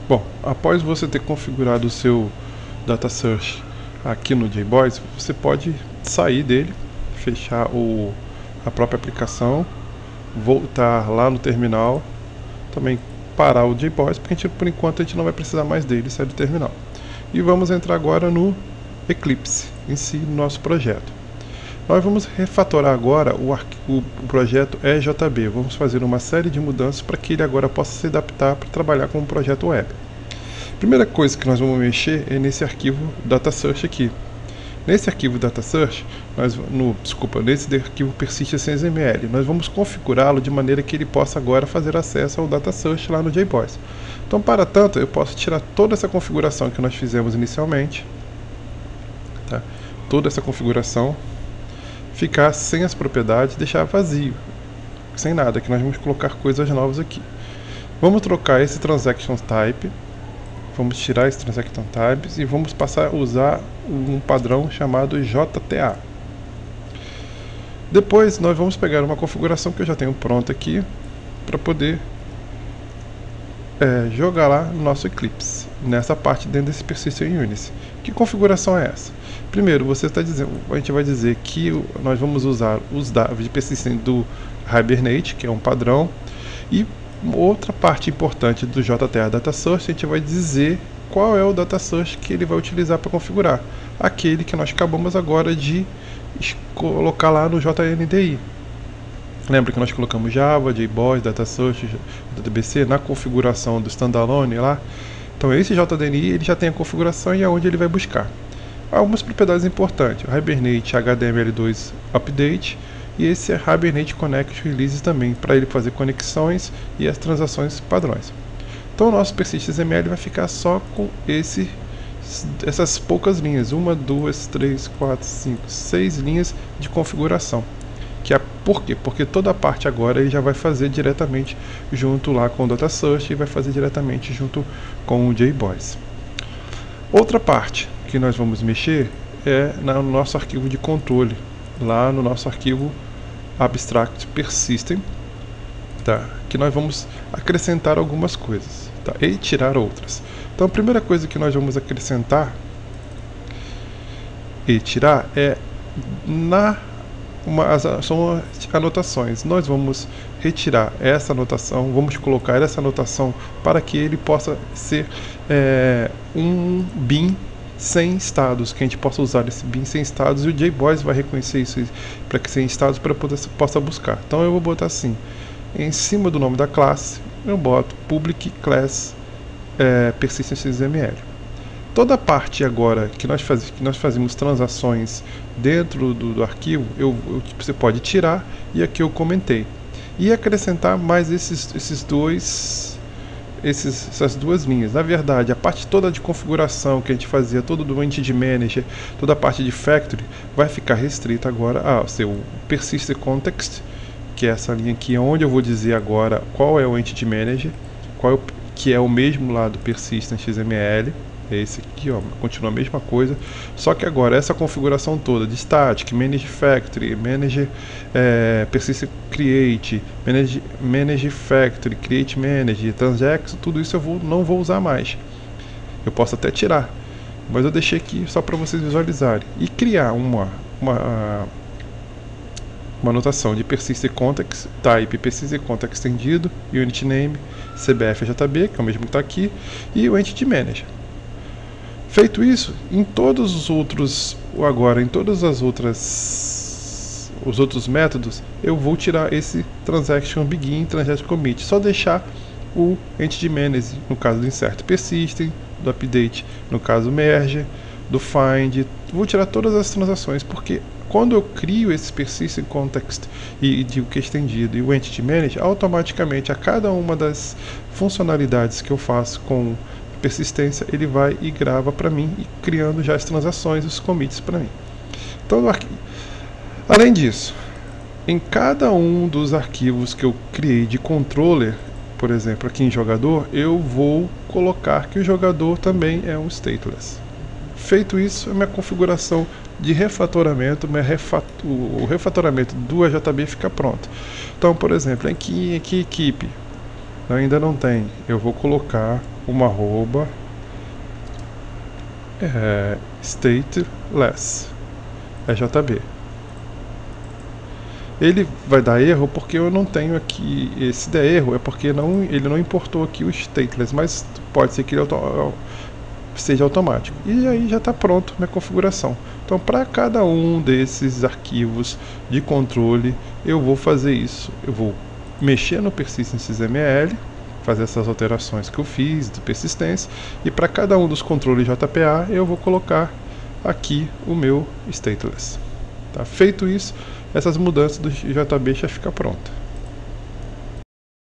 Bom, após você ter configurado o seu Data Search aqui no JBoss, você pode sair dele, fechar a própria aplicação, voltar lá no terminal, também parar o JBoss, porque por enquanto a gente não vai precisar mais dele, sair do terminal. E vamos entrar agora no Eclipse, em si, no nosso projeto. Nós vamos refatorar agora o projeto EJB. Vamos fazer uma série de mudanças para que ele agora possa se adaptar para trabalhar com um projeto web. Primeira coisa que nós vamos mexer é nesse arquivo Data Search aqui. Nesse arquivo Data Search, nesse arquivo persist.xml, nós vamos configurá-lo de maneira que ele possa agora fazer acesso ao Data Search lá no JBoss. Então, para tanto, eu posso tirar toda essa configuração que nós fizemos inicialmente, tá? Toda essa configuração, ficar sem as propriedades, deixar vazio, sem nada, que nós vamos colocar coisas novas aqui. Vamos trocar esse Transaction Type, vamos tirar esse Transaction Types e vamos passar a usar um padrão chamado JTA. Depois nós vamos pegar uma configuração que eu já tenho pronta aqui, para poder jogar lá no nosso Eclipse, nessa parte dentro desse Persist Unice. Que configuração é essa? Primeiro, a gente vai dizer que nós vamos usar os dados de persistência do Hibernate, que é um padrão, e outra parte importante do JTA Data Source, a gente vai dizer qual é o Data Source que ele vai utilizar para configurar, aquele que nós acabamos agora de colocar lá no JNDI. Lembra que nós colocamos Java, JBoss, Data Source, JDBC na configuração do standalone lá? Então esse JDNI ele já tem a configuração e é onde ele vai buscar. Algumas propriedades importantes, o Hibernate HTML2 Update e esse Hibernate Connect Release também, para ele fazer conexões e as transações padrões. Então o nosso persist.xml vai ficar só com essas poucas linhas, 1, 2, 3, 4, 5, 6 linhas de configuração. Por quê? Porque toda a parte agora ele já vai fazer diretamente junto lá com o Data Search e vai fazer diretamente junto com o JBoss. Outra parte que nós vamos mexer é no nosso arquivo de controle, lá no nosso arquivo Abstract Persistent, tá? Que nós vamos acrescentar algumas coisas, tá? E tirar outras. Então a primeira coisa que nós vamos acrescentar e tirar são anotações. Nós vamos retirar essa anotação, vamos colocar essa anotação para que ele possa ser um bin sem estados, que a gente possa usar esse bin sem estados e o JBoss vai reconhecer isso para que sem estados para possa buscar. Então eu vou botar assim, em cima do nome da classe eu boto public class persist.xml. Toda a parte agora que nós fazemos transações dentro do arquivo, você pode tirar, e aqui eu comentei. E acrescentar mais essas duas linhas. Na verdade, a parte toda de configuração que a gente fazia, todo do Entity Manager, toda a parte de Factory, vai ficar restrita agora ao seu Persist Context, que é essa linha aqui, onde eu vou dizer agora qual é o Entity Manager, que é o mesmo lá do Persist.xml. Esse aqui, ó, continua a mesma coisa, só que agora essa configuração toda de Static, Manage Factory, Manage Persist Create, Manage Factory, Create Manage, Transaction, tudo isso não vou usar mais. Eu posso até tirar, mas eu deixei aqui só para vocês visualizarem. E criar uma anotação de Persist Context Type, Persist Context Estendido, Unit Name, CBFJB, que é o mesmo que está aqui, e o Entity Manager. Feito isso, em todos os outros métodos, eu vou tirar esse Transaction Begin, Transaction Commit, só deixar o Entity Manager, no caso do Insert Persistent, do Update, no caso Merge, do Find, vou tirar todas as transações, porque quando eu crio esse Persistent Context e digo que é estendido e o Entity Manager, automaticamente a cada uma das funcionalidades que eu faço com persistência, ele vai e grava para mim, e criando já as transações, os commits para mim. Então, além disso, em cada um dos arquivos que eu criei de controller, por exemplo, aqui em jogador, eu vou colocar que o jogador também é um stateless. Feito isso, a minha configuração de refatoramento, o refatoramento do EJB fica pronto. Então, por exemplo, aqui equipe, ainda não tem, eu vou colocar uma arroba stateless EJB. Ele vai dar erro porque eu não tenho aqui. Se der erro é porque ele não importou aqui o stateless, mas pode ser que ele seja automático. E aí já está pronto minha configuração. Então, para cada um desses arquivos de controle, eu vou fazer isso. Eu vou mexer no persistence.xml, fazer essas alterações que eu fiz de persistência, e para cada um dos controles JPA eu vou colocar aqui o meu stateless. Tá? Feito isso, essas mudanças do JB já fica pronta.